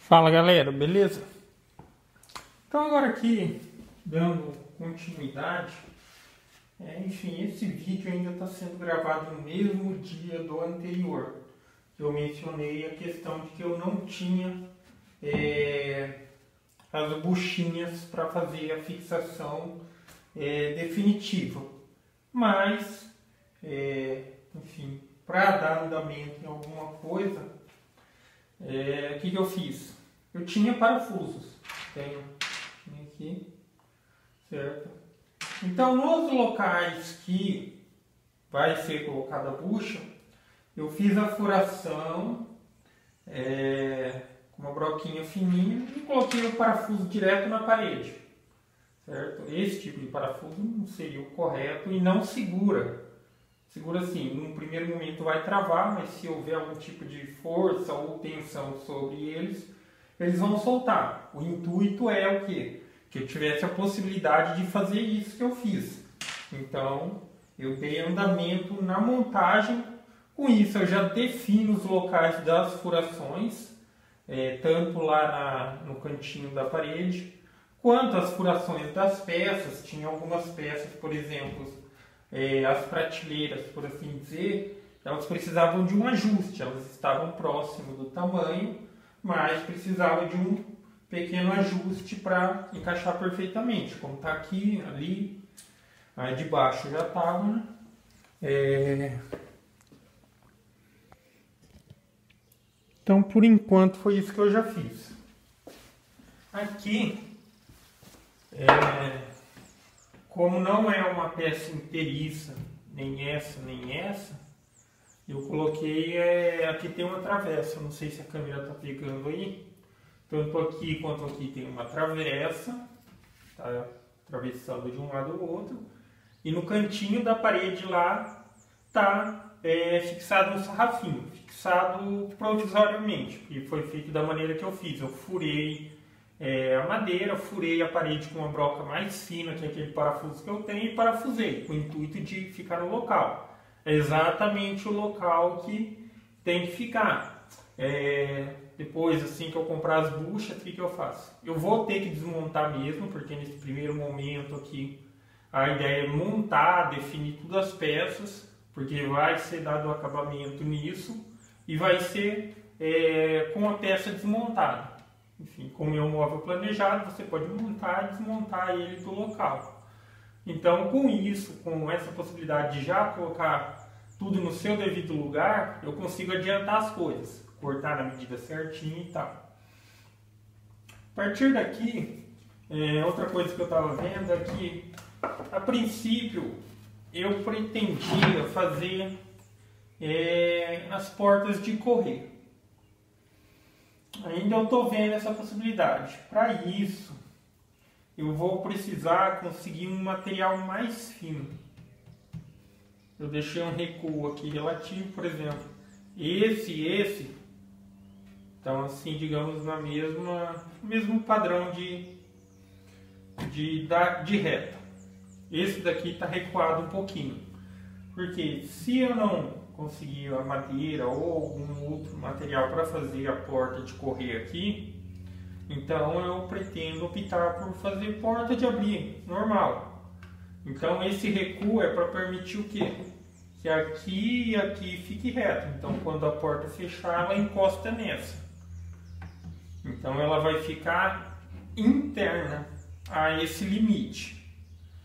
Fala galera, beleza? Então agora aqui, dando continuidade, enfim, esse vídeo ainda está sendo gravado no mesmo dia do anterior. Eu mencionei a questão de que eu não tinha as buchinhas para fazer a fixação definitiva. Mas, enfim, para dar andamento em alguma coisa, o que eu fiz? Eu tinha parafusos, tenho aqui, certo? Então, nos locais que vai ser colocada a bucha, eu fiz a furação com uma broquinha fininha e coloquei o parafuso direto na parede, certo? Esse tipo de parafuso não seria o correto e não segura. Segura assim, num primeiro momento vai travar, mas se houver algum tipo de força ou tensão sobre eles, eles vão soltar. O intuito é o quê? Que eu tivesse a possibilidade de fazer isso que eu fiz. Então, eu dei andamento na montagem. Com isso, eu já defino os locais das furações, tanto lá no cantinho da parede, quanto as furações das peças. Tinha algumas peças, por exemplo, as prateleiras, por assim dizer, elas precisavam de um ajuste, elas estavam próximo do tamanho, mas precisavam de um pequeno ajuste para encaixar perfeitamente, como está aqui, ali, aí de baixo já estava, né? Então, por enquanto, foi isso que eu já fiz. Aqui, como não é uma peça inteiriça, nem essa, eu coloquei, aqui tem uma travessa, não sei se a câmera está pegando aí, tanto aqui quanto aqui tem uma travessa, tá atravessando de um lado ao outro, e no cantinho da parede lá está fixado um sarrafinho, fixado provisoriamente, que foi feito da maneira que eu fiz. Eu furei a madeira, furei a parede com uma broca mais fina, que é aquele parafuso que eu tenho, e parafusei, com o intuito de ficar no local. É exatamente o local que tem que ficar. Depois, assim que eu comprar as buchas, o que eu faço? Eu vou ter que desmontar mesmo, porque nesse primeiro momento aqui, a ideia é montar, definir todas as peças, porque vai ser dado acabamento nisso, e vai ser com a peça desmontada. Enfim, como é um móvel planejado, você pode montar e desmontar ele do local. Então, com isso, com essa possibilidade de já colocar tudo no seu devido lugar, eu consigo adiantar as coisas, cortar na medida certinha e tal. A partir daqui, outra coisa que eu estava vendo é que, a princípio, eu pretendia fazer as portas de correr. Ainda eu estou vendo essa possibilidade. Para isso, eu vou precisar conseguir um material mais fino. Eu deixei um recuo aqui relativo, por exemplo, esse, então assim, digamos, no mesmo padrão de reta. Esse daqui está recuado um pouquinho, porque se eu não conseguir a madeira ou algum outro material para fazer a porta de correr aqui, então eu pretendo optar por fazer porta de abrir normal. Então esse recuo é para permitir o quê? Que aqui e aqui fique reto. Então quando a porta fechar, ela encosta nessa. Então ela vai ficar interna a esse limite.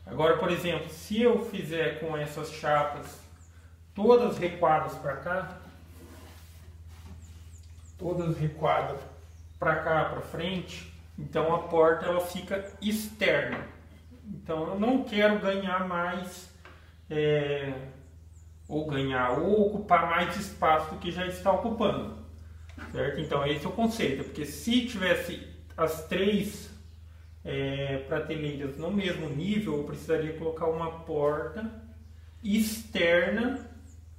Agora, por exemplo, se eu fizer com essas chapas todas recuadas para cá, todas recuadas para cá, para frente, então a porta ela fica externa. Então eu não quero ganhar mais, ou ocupar mais espaço do que já está ocupando, certo? Então esse é o conceito, porque se tivesse as três prateleiras no mesmo nível, eu precisaria colocar uma porta externa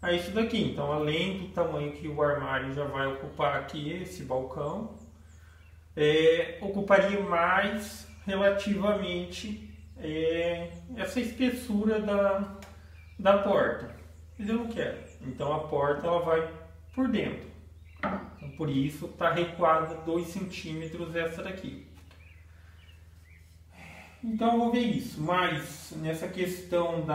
a isso daqui. Então, além do tamanho que o armário já vai ocupar aqui, esse balcão, ocuparia mais relativamente essa espessura da porta. Mas eu não quero. Então a porta ela vai por dentro. Então, por isso está recuada 2 centímetros essa daqui. Então eu vou ver isso, mas nessa questão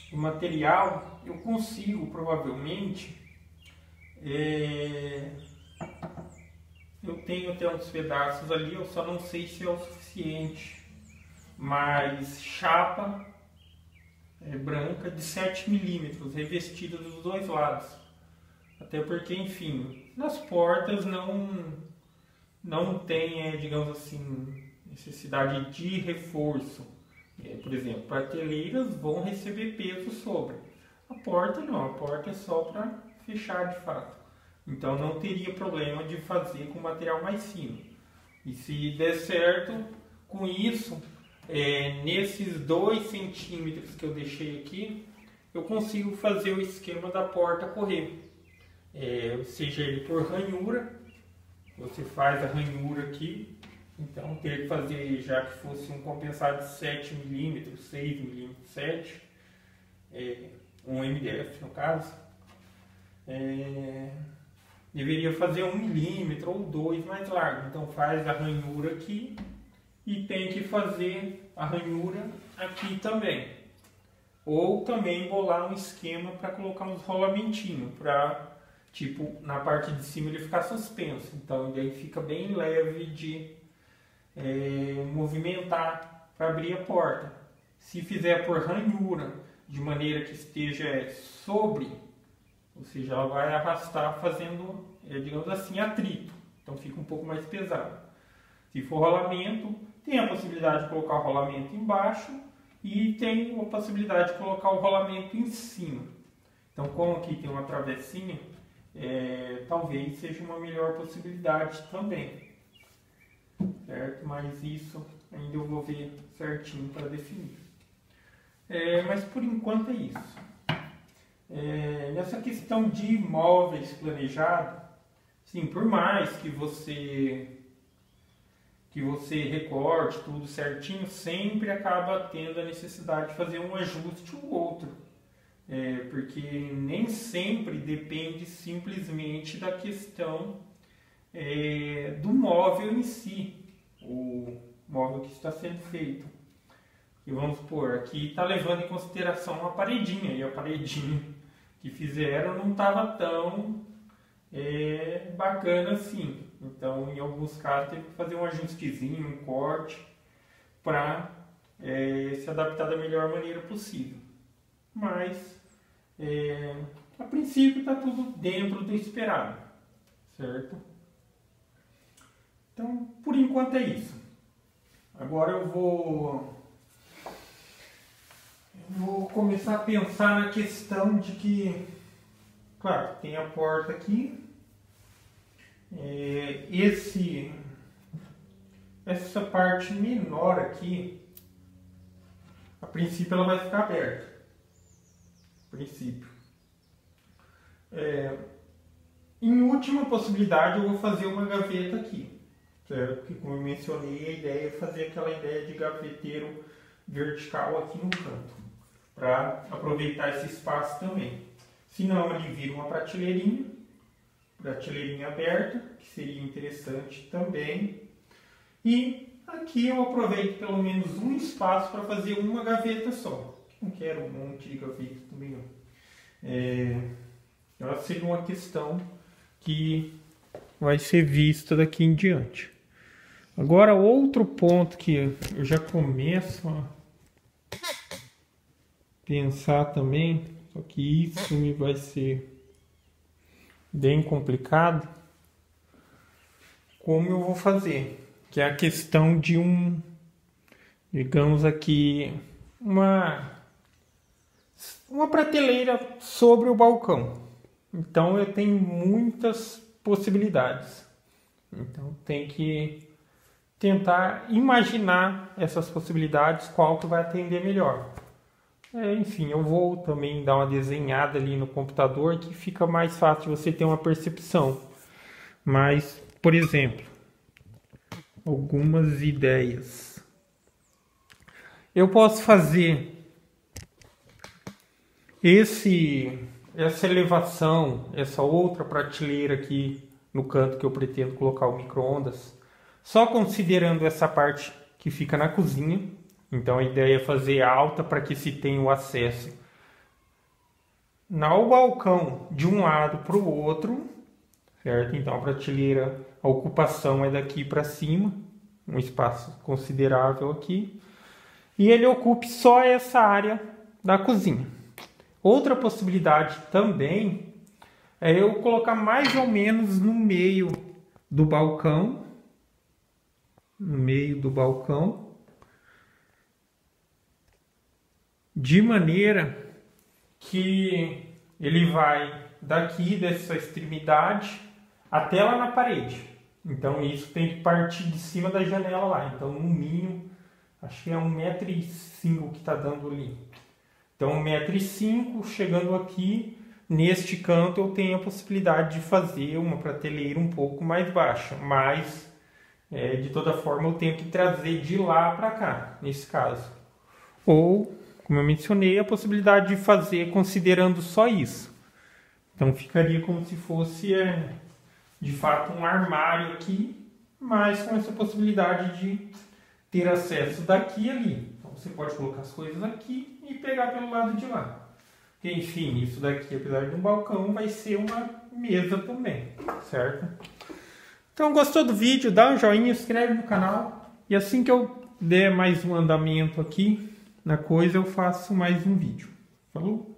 do material, eu consigo provavelmente, eu tenho até uns pedaços ali, eu só não sei se é o suficiente, mas chapa branca de 7 milímetros, revestida dos dois lados, até porque, enfim, nas portas não tem, digamos assim, necessidade de reforço. Por exemplo, prateleiras vão receber peso sobre. A porta não, a porta é só para fechar de fato. Então não teria problema de fazer com material mais fino. E se der certo com isso, nesses 2 centímetros que eu deixei aqui, eu consigo fazer o esquema da porta correr. Seja ele por ranhura, você faz a ranhura aqui, então teria que fazer, já que fosse um compensado de 7 milímetros, 6 milímetros, 7, um MDF no caso, deveria fazer 1 milímetro ou 2 mais largo. Então faz a ranhura aqui e tem que fazer a ranhura aqui também. Ou também bolar um esquema para colocar uns rolamentinhos, para tipo, na parte de cima ele ficar suspenso, então ele fica bem leve de movimentar para abrir a porta. Se fizer por ranhura, de maneira que esteja sobre, ou seja, ela vai arrastar fazendo, digamos assim, atrito, então fica um pouco mais pesado. Se for rolamento, tem a possibilidade de colocar o rolamento embaixo e tem a possibilidade de colocar o rolamento em cima. Então, como aqui tem uma travessinha, talvez seja uma melhor possibilidade também, certo? Mas isso ainda eu vou ver certinho para definir. Mas por enquanto é isso. Nessa questão de imóveis planejados, sim, por mais que você recorte tudo certinho, sempre acaba tendo a necessidade de fazer um ajuste ou outro. Porque nem sempre depende simplesmente da questão do móvel em si, o móvel que está sendo feito. E vamos supor, aqui está levando em consideração a paredinha, e a paredinha que fizeram não estava tão bacana assim. Então, em alguns casos, teve que fazer um ajustezinho, um corte, para se adaptar da melhor maneira possível. Mas a princípio está tudo dentro do esperado, certo? Então, por enquanto é isso. Agora eu vou começar a pensar na questão de que, claro, tem a porta aqui, essa parte menor aqui, a princípio ela vai ficar aberta. Princípio. Em última possibilidade eu vou fazer uma gaveta aqui, certo? Porque como eu mencionei, a ideia é fazer aquela ideia de gaveteiro vertical aqui no canto, para aproveitar esse espaço também. Se não, ele vira uma prateleirinha aberta, que seria interessante também. E aqui eu aproveito pelo menos um espaço para fazer uma gaveta só. Não quero um monte de gaveta também não. Essa seria uma questão que vai ser vista daqui em diante. Agora, outro ponto que eu já começo a pensar também, só que isso me vai ser bem complicado, como eu vou fazer, que é a questão de digamos aqui, uma prateleira sobre o balcão. Então eu tenho muitas possibilidades. Então tem que tentar imaginar essas possibilidades, qual que vai atender melhor. Enfim, eu vou também dar uma desenhada ali no computador, que fica mais fácil de você ter uma percepção. Mas, por exemplo, algumas ideias. Eu posso fazer essa elevação, essa outra prateleira aqui no canto que eu pretendo colocar o micro-ondas, só considerando essa parte que fica na cozinha. Então a ideia é fazer alta para que se tenha o acesso no balcão de um lado para o outro, certo? Então a prateleira, a ocupação é daqui para cima, um espaço considerável aqui, e ele ocupe só essa área da cozinha. Outra possibilidade também é eu colocar mais ou menos no meio do balcão, de maneira que ele vai daqui dessa extremidade até lá na parede. Então isso tem que partir de cima da janela lá. Então no mínimo, acho que é 1,5 m que está dando ali. Então 1,5 m, chegando aqui, neste canto eu tenho a possibilidade de fazer uma prateleira um pouco mais baixa. Mas, de toda forma, eu tenho que trazer de lá para cá, nesse caso. Ou, como eu mencionei, a possibilidade de fazer considerando só isso. Então ficaria como se fosse, de fato, um armário aqui, mas com essa possibilidade de ter acesso daqui e ali. Então você pode colocar as coisas aqui e pegar pelo lado de lá. Enfim, isso daqui, apesar de um balcão, vai ser uma mesa também, certo? Então, gostou do vídeo? Dá um joinha, se inscreve no canal. E assim que eu der mais um andamento aqui na coisa, eu faço mais um vídeo. Falou?